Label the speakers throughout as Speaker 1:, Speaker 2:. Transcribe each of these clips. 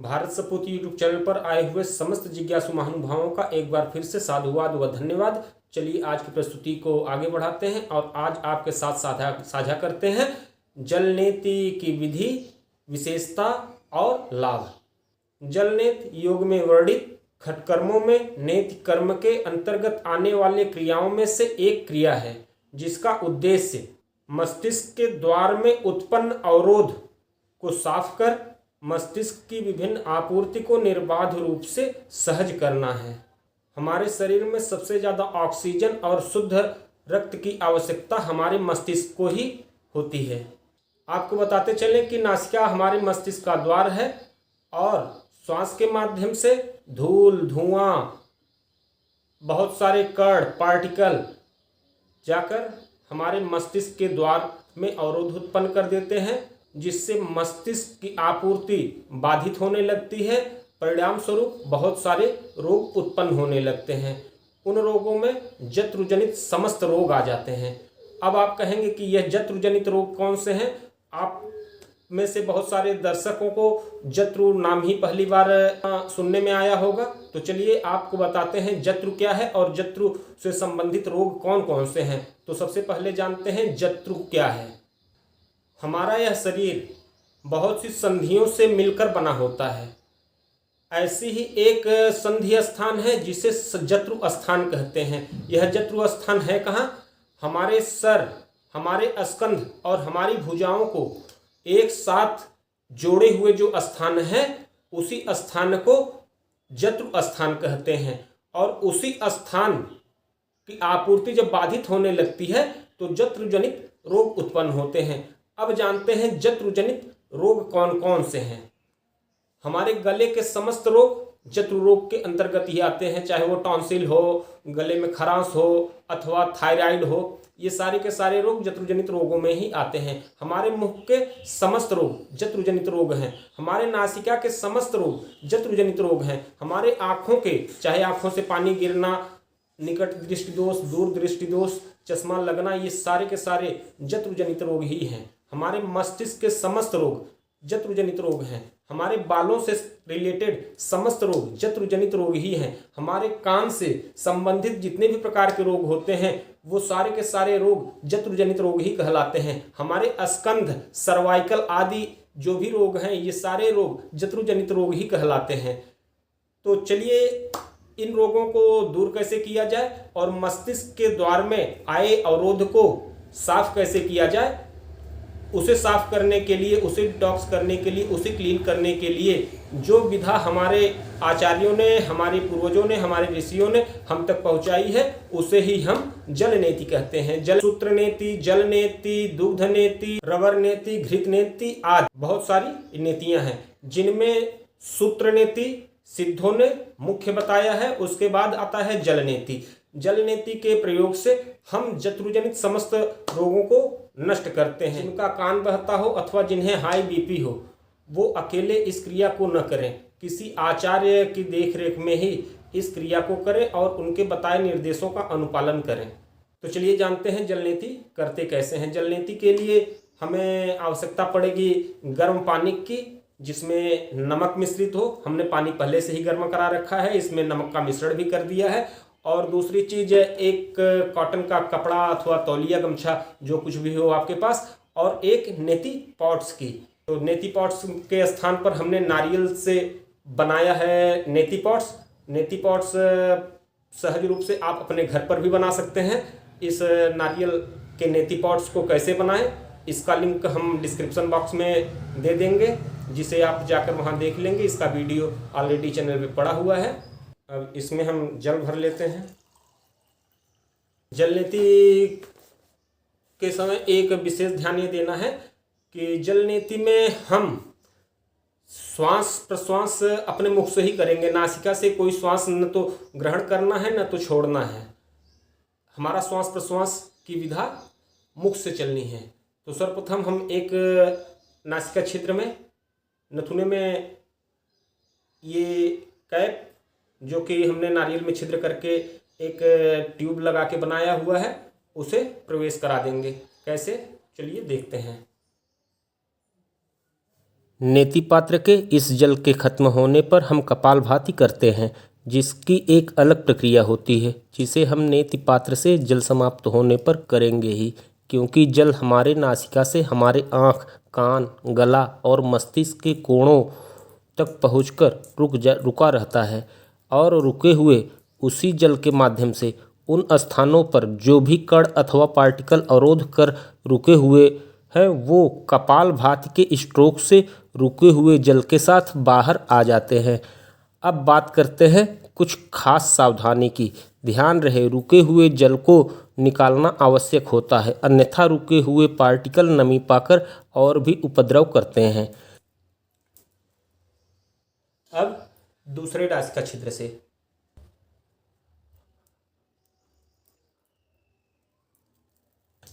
Speaker 1: भारत सपूत YouTube channel पर आए हुए समस्त जिज्ञासु महानुभावों का एक बार फिर से साधुवाद व धन्यवाद। चलिए आज की प्रस्तुति को आगे बढ़ाते हैं और आज आपके साथ साझा करते हैं जल नेति की विधि, विशेषता और लाभ। जल नेति योग में वर्णित खटकर्मों में नेति कर्म के अंतर्गत आने वाले क्रियाओं में से एक क्रिया है, जिसका उद्देश्य मस्तिष्क के द्वार में उत्पन्न अवरोध को साफ कर मस्तिष्क की विभिन्न आपूर्ति को निर्बाध रूप से सहज करना है। हमारे शरीर में सबसे ज़्यादा ऑक्सीजन और शुद्ध रक्त की आवश्यकता हमारे मस्तिष्क को ही होती है। आपको बताते चलें कि नासिका हमारे मस्तिष्क का द्वार है और श्वास के माध्यम से धूल, धुआं, बहुत सारे कण, पार्टिकल जाकर हमारे मस्तिष्क के द्वार में अवरोध उत्पन्न कर देते हैं, जिससे मस्तिष्क की आपूर्ति बाधित होने लगती है। परिणाम स्वरूप बहुत सारे रोग उत्पन्न होने लगते हैं। उन रोगों में जत्रुजनित समस्त रोग आ जाते हैं। अब आप कहेंगे कि यह जत्रुजनित रोग कौन से हैं? आप में से बहुत सारे दर्शकों को जत्रु नाम ही पहली बार सुनने में आया होगा। तो चलिए आपको बताते हैं जत्रु क्या है और जत्रु से संबंधित रोग कौन कौन से हैं। तो सबसे पहले जानते हैं जत्रु क्या है। हमारा यह शरीर बहुत सी संधियों से मिलकर बना होता है। ऐसी ही एक संधि स्थान है जिसे जत्रु स्थान कहते हैं। यह जत्रु स्थान है कहाँ? हमारे सर, हमारे स्कंध और हमारी भुजाओं को एक साथ जोड़े हुए जो स्थान है, उसी स्थान को जत्रु स्थान कहते हैं। और उसी स्थान की आपूर्ति जब बाधित होने लगती है तो जत्रुजनित रोग उत्पन्न होते हैं। अब जानते हैं जत्रुजनित रोग कौन कौन से हैं। हमारे गले के समस्त रोग जत्रु रोग के अंतर्गत ही आते हैं, चाहे वो टॉन्सिल हो, गले में खरांश हो अथवा थायराइड हो। ये सारे के सारे रोग जत्रुजनित रोगों में ही आते हैं। हमारे मुख के समस्त रोग जत्रुजनित रोग हैं। हमारे नासिका के समस्त रोग जत्रुजनित रोग हैं। हमारे आँखों के, चाहे आँखों से पानी गिरना, निकट दृष्टि दोष, दूर दृष्टि दोष, चश्मा लगना, ये सारे के सारे जत्रुजनित रोग ही हैं। हमारे मस्तिष्क के समस्त रोग जत्रुजनित रोग हैं। हमारे बालों से रिलेटेड समस्त रोग जत्रुजनित रोग ही हैं। हमारे कान से संबंधित जितने भी प्रकार के रोग होते हैं वो सारे के सारे रोग जत्रुजनित रोग ही कहलाते हैं। हमारे स्कंध, सर्वाइकल आदि जो भी रोग हैं, ये सारे रोग जत्रुजनित रोग ही कहलाते हैं। तो चलिए इन रोगों को दूर कैसे किया जाए और मस्तिष्क के द्वार में आए अवरोध को साफ कैसे किया जाए, उसे साफ करने के लिए, उसे डिटॉक्स करने के लिए, उसे क्लीन करने के लिए जो विधा हमारे आचार्यों ने, हमारे पूर्वजों ने, हमारे ऋषियों ने हम तक पहुंचाई है, उसे ही हम जल नेति कहते हैं। जल सूत्र नेति, जल नेति, दुग्ध नेति, रवर नेति, घृत नेति आदि बहुत सारी नेतियां हैं, जिनमें सूत्र नेति सिद्धों ने मुख्य बताया है। उसके बाद आता है जल नेति। जल नेति के प्रयोग से हम जत्रुजनित समस्त रोगों को नष्ट करते हैं। जिनका कान बहता हो अथवा जिन्हें हाई बीपी हो, वो अकेले इस क्रिया को न करें, किसी आचार्य की देखरेख में ही इस क्रिया को करें और उनके बताए निर्देशों का अनुपालन करें। तो चलिए जानते हैं जल नेति करते कैसे हैं। जल नेति के लिए हमें आवश्यकता पड़ेगी गर्म पानी की, जिसमें नमक मिश्रित हो। हमने पानी पहले से ही गर्म करा रखा है, इसमें नमक का मिश्रण भी कर दिया है। और दूसरी चीज़, एक कॉटन का कपड़ा अथवा तौलिया, गमछा, जो कुछ भी हो आपके पास, और एक नेति पॉट्स की। तो नेति पॉट्स के स्थान पर हमने नारियल से बनाया है नेति पॉट्स। नेति पॉट्स सहज रूप से आप अपने घर पर भी बना सकते हैं। इस नारियल के नेति पॉट्स को कैसे बनाएं, इसका लिंक हम डिस्क्रिप्शन बॉक्स में दे देंगे, जिसे आप जाकर वहाँ देख लेंगे। इसका वीडियो ऑलरेडी चैनल पे पड़ा हुआ है। अब इसमें हम जल भर लेते हैं। जल नेति के समय एक विशेष ध्यान ये देना है कि जल नेति में हम श्वास प्रश्वास अपने मुख से ही करेंगे। नासिका से कोई श्वास न तो ग्रहण करना है न तो छोड़ना है। हमारा श्वास प्रश्वास की विधा मुख से चलनी है। तो सर्वप्रथम हम एक नासिका छिद्र में, नथुने में, ये कैप जो कि हमने नारियल में छिद्र करके एक ट्यूब लगा के बनाया हुआ है, उसे प्रवेश करा देंगे। कैसे, चलिए देखते हैं। नेति पात्र के इस जल के खत्म होने पर हम कपालभाति करते हैं, जिसकी एक अलग प्रक्रिया होती है, जिसे हम नेति पात्र से जल समाप्त होने पर करेंगे ही, क्योंकि जल हमारे नासिका से हमारे आँख, कान, गला और मस्तिष्क के कोणों तक पहुंचकर रुका रहता है और रुके हुए उसी जल के माध्यम से उन स्थानों पर जो भी कण अथवा पार्टिकल अवरोध कर रुके हुए हैं वो कपालभाति के स्ट्रोक से रुके हुए जल के साथ बाहर आ जाते हैं। अब बात करते हैं कुछ खास सावधानी की। ध्यान रहे, रुके हुए जल को निकालना आवश्यक होता है, अन्यथा रुके हुए पार्टिकल नमी पाकर और भी उपद्रव करते हैं। अब दूसरे नासिका छिद्र से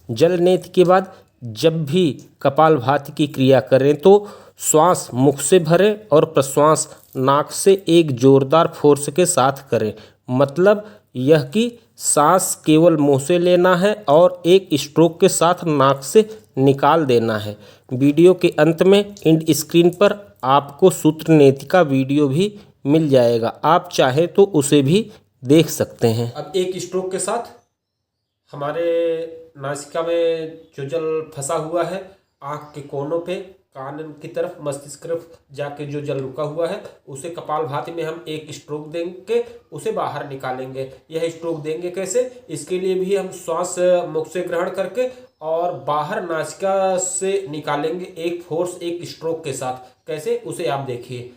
Speaker 1: जल नेति के बाद जब भी कपालभाति की क्रिया करें तो श्वास मुख से भरें और प्रश्वास नाक से एक जोरदार फोर्स के साथ करें। मतलब यह कि सांस केवल मुंह से लेना है और एक स्ट्रोक के साथ नाक से निकाल देना है। वीडियो के अंत में एंड स्क्रीन पर आपको सूत्र नेति का वीडियो भी मिल जाएगा, आप चाहे तो उसे भी देख सकते हैं। अब एक स्ट्रोक के साथ हमारे नासिका में जो जल फंसा हुआ है, आँख के कोनों पे, कान की तरफ, मस्तिष्क की तरफ जाके जो जल रुका हुआ है उसे कपालभाति में हम एक स्ट्रोक देंगे, उसे बाहर निकालेंगे। यह स्ट्रोक देंगे कैसे? इसके लिए भी हम श्वास मुख से ग्रहण करके और बाहर नासिका से निकालेंगे एक फोर्स, एक स्ट्रोक के साथ। कैसे, उसे आप देखिए।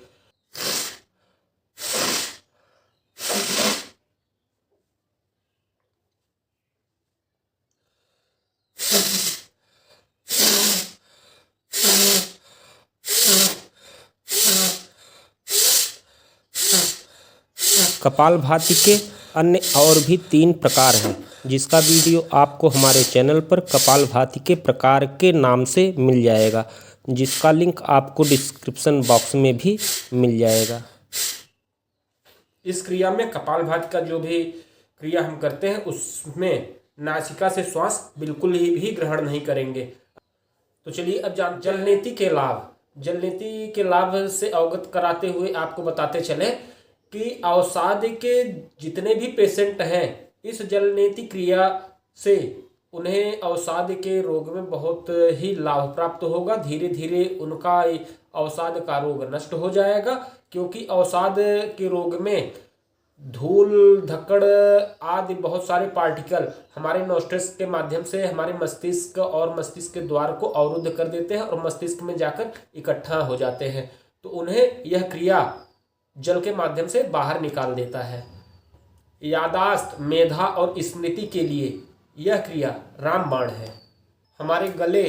Speaker 1: कपालभाति के अन्य और भी 3 प्रकार हैं, जिसका वीडियो आपको हमारे चैनल पर कपालभाति के प्रकार के नाम से मिल जाएगा, जिसका लिंक आपको डिस्क्रिप्शन बॉक्स में भी मिल जाएगा। इस क्रिया में कपालभाति का जो भी क्रिया हम करते हैं उसमें नासिका से श्वास बिल्कुल ही भी ग्रहण नहीं करेंगे। तो चलिए अब जल नेति के लाभ, जल नेति के लाभ से अवगत कराते हुए आपको बताते चले कि अवसाद के जितने भी पेशेंट हैं इस जल नेति क्रिया से उन्हें अवसाद के रोग में बहुत ही लाभ प्राप्त होगा। धीरे धीरे उनका अवसाद का रोग नष्ट हो जाएगा, क्योंकि अवसाद के रोग में धूल, धक्कड़ आदि बहुत सारे पार्टिकल हमारे नॉस्ट्रल्स के माध्यम से हमारे मस्तिष्क और मस्तिष्क के द्वार को अवरुद्ध कर देते हैं और मस्तिष्क में जाकर इकट्ठा हो जाते हैं। तो उन्हें यह क्रिया जल के माध्यम से बाहर निकाल देता है। यादाश्त, मेधा और स्मृति के लिए यह क्रिया रामबाण है। हमारे गले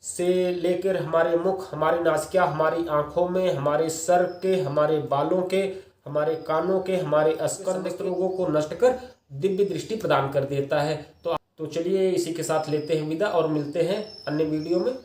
Speaker 1: से लेकर हमारे मुख, हमारी नासिका, हमारी आँखों में, हमारे सर के, हमारे बालों के, हमारे कानों के, हमारे स्कंद रोगों को नष्ट कर दिव्य दृष्टि प्रदान कर देता है। तो चलिए इसी के साथ लेते हैं विदा और मिलते हैं अन्य वीडियो में।